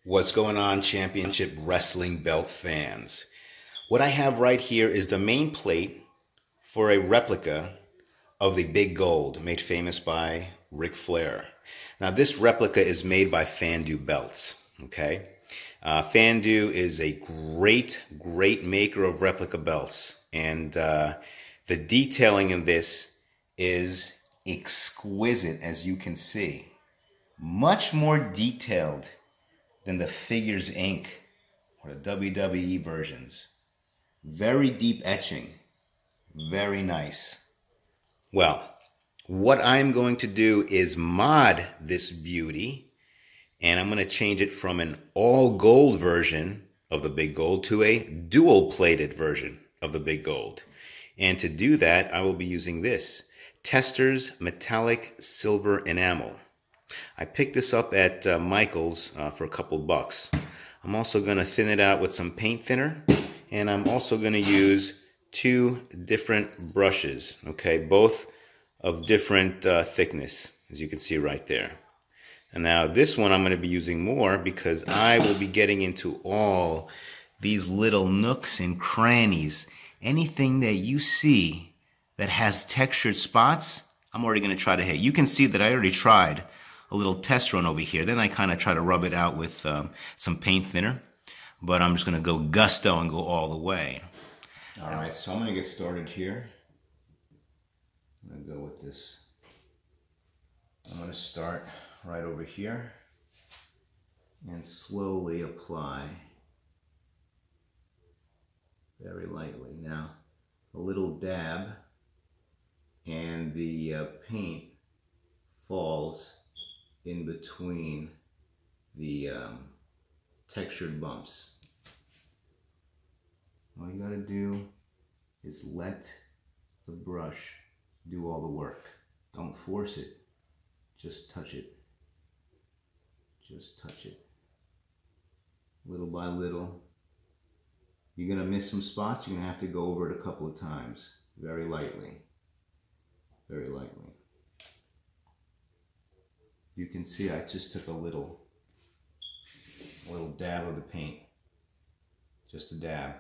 What's going on, Championship Wrestling Belt fans? What I have right here is the main plate for a replica of the Big Gold, made famous by Ric Flair. Now, this replica is made by Fandu Belts, okay? Fandu is a great maker of replica belts, and the detailing in this is exquisite, as you can see. Much more detailed than the Figures Inc. or the WWE versions. Very deep etching. Very nice. Well, what I'm going to do is mod this beauty, and I'm going to change it from an all gold version of the Big Gold to a dual plated version of the Big Gold. And to do that, I will be using this Testors metallic silver enamel. I picked this up at Michael's for a couple bucks. I'm also going to thin it out with some paint thinner, and I'm also going to use two different brushes, okay, both of different thickness, as you can see right there. And now this one I'm going to be using more because I will be getting into all these little nooks and crannies. Anything that you see that has textured spots, I'm already going to try to hit. You can see that I already tried a little test run over here. Then I kind of try to rub it out with some paint thinner. But I'm just going to go gusto and go all the way. All right, so I'm going to get started here. I'm going to go with this. I'm going to start right over here and slowly apply very lightly. Now, a little dab and the paint falls in between the textured bumps. All you gotta do is let the brush do all the work. Don't force it, just touch it. Just touch it. Little by little. You're gonna miss some spots, you're gonna have to go over it a couple of times. Very lightly. Very lightly. You can see I just took a little dab of the paint. Just a dab.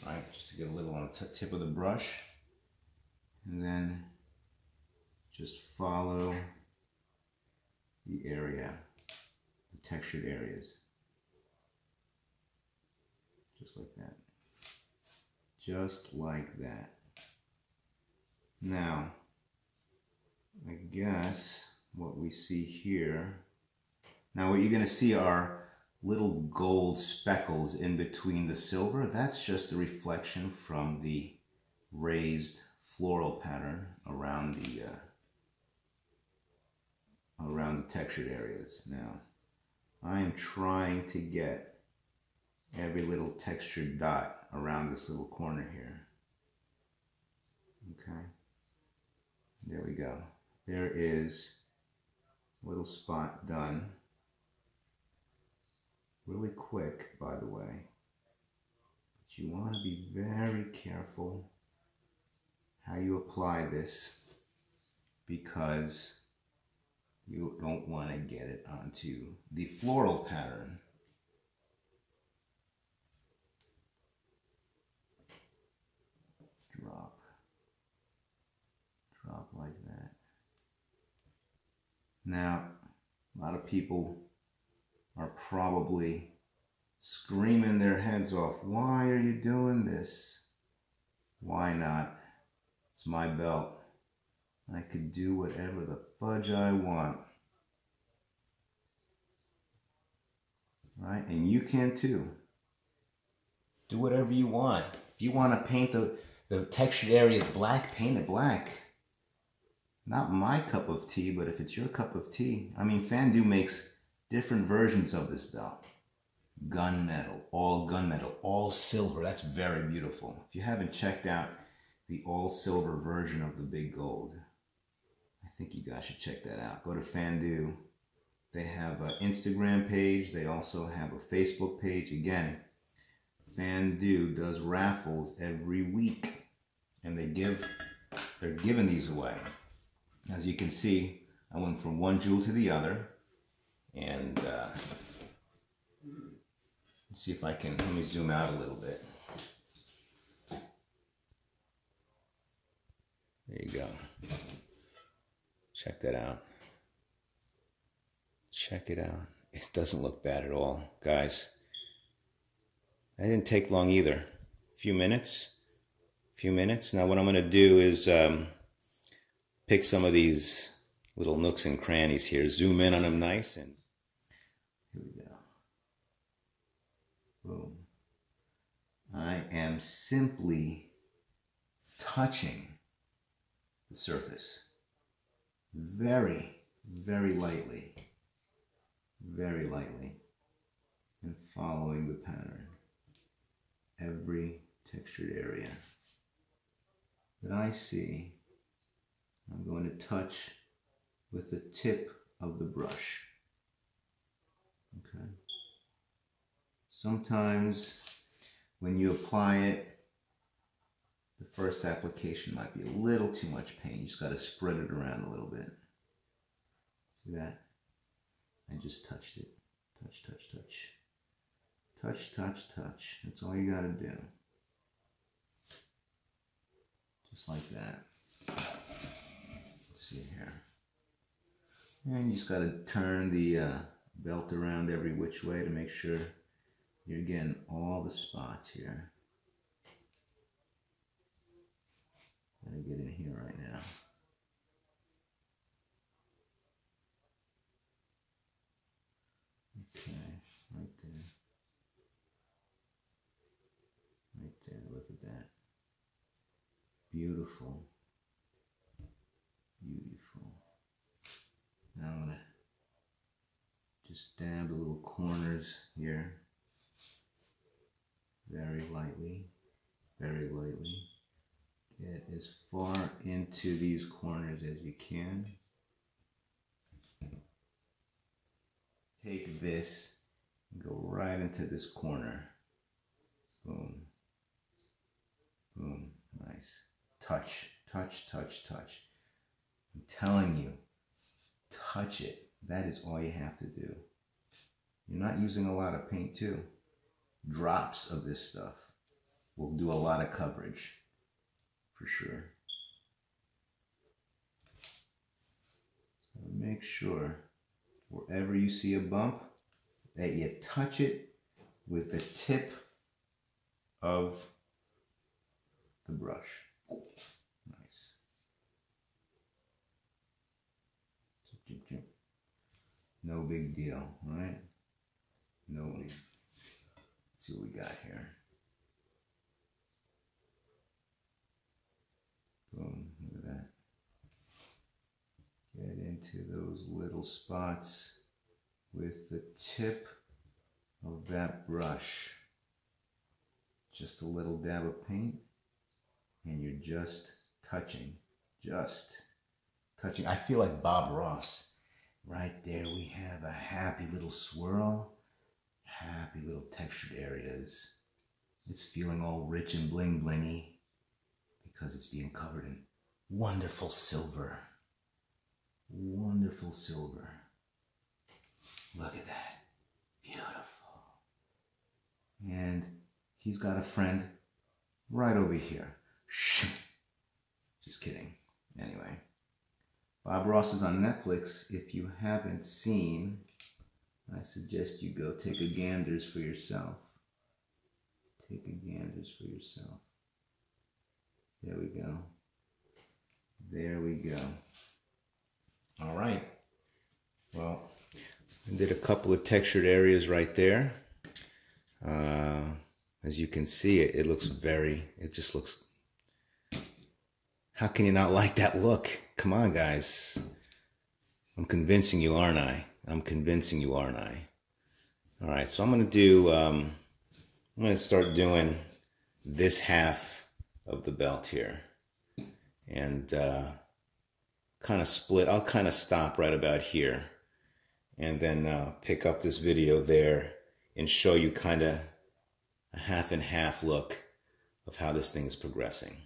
Right, just to get a little on the tip of the brush. And then just follow the area, the textured areas. Just like that. Just like that. Now, I guess what we see here, now what you're going to see are little gold speckles in between the silver. That's just a reflection from the raised floral pattern around the textured areas. Now, I am trying to get every little textured dot around this little corner here. Okay, there we go. There is a little spot done. Really quick, by the way. But you want to be very careful how you apply this because you don't want to get it onto the floral pattern. Drop. Drop like that. Now, a lot of people are probably screaming their heads off. Why are you doing this? Why not? It's my belt. I could do whatever the fudge I want. Right? And you can too. Do whatever you want. If you want to paint the textured areas black, paint it black. Not my cup of tea, but if it's your cup of tea. I mean, Fandu makes different versions of this belt. Gunmetal, all silver. That's very beautiful. If you haven't checked out the all silver version of the Big Gold, I think you guys should check that out. Go to Fandu. They have an Instagram page. They also have a Facebook page. Again, Fandu does raffles every week, and they're giving these away. As you can see, I went from one jewel to the other, and Let's see if I can, let me zoom out a little bit. There you go. Check that out. Check it out. It doesn't look bad at all. Guys, that didn't take long either. A few minutes. Now what I'm going to do is pick some of these little nooks and crannies here. Zoom in on them nice, and here we go. Boom. I am simply touching the surface very, very lightly, and following the pattern. Every textured area that I see, I'm going to touch with the tip of the brush. Okay. Sometimes when you apply it, the first application might be a little too much paint. You just got to spread it around a little bit. See that? I just touched it. Touch, touch, touch. Touch, touch, touch. That's all you got to do. Just like that. Let's see here. And you just got to turn the belt around every which way to make sure you're getting all the spots here. Gotta get in here right now. Okay, right there. Right there, look at that. Beautiful. Beautiful. Now I'm gonna just dab the little corners here. Very lightly, very lightly. Get as far into these corners as you can. Take this and go right into this corner. Boom. Boom. Nice. Touch, touch, touch, touch. I'm telling you, touch it. That is all you have to do. You're not using a lot of paint too. Drops of this stuff will do a lot of coverage. For sure. So make sure wherever you see a bump that you touch it with the tip of the brush. Nice. No big deal, right? No big. Let's see what we got here. Boom, look at that. Get into those little spots with the tip of that brush. Just a little dab of paint, and you're just touching. I feel like Bob Ross. Right there we have a happy little swirl, happy little textured areas. It's feeling all rich and bling blingy, because it's being covered in wonderful silver. Wonderful silver. Look at that. Beautiful. And he's got a friend right over here. Just kidding. Anyway, Bob Ross is on Netflix. If you haven't seen, I suggest you go take a ganders for yourself. Take a ganders for yourself. There we go. There we go. All right. Well, I did a couple of textured areas right there. As you can see, it looks it just looks, how can you not like that look? Come on, guys. I'm convincing you, aren't I? I'm convincing you, aren't I? All right, so I'm going to start doing this half of the belt here, and kind of split. I'll kind of stop right about here, and then pick up this video there and show you kind of a half and half look of how this thing is progressing.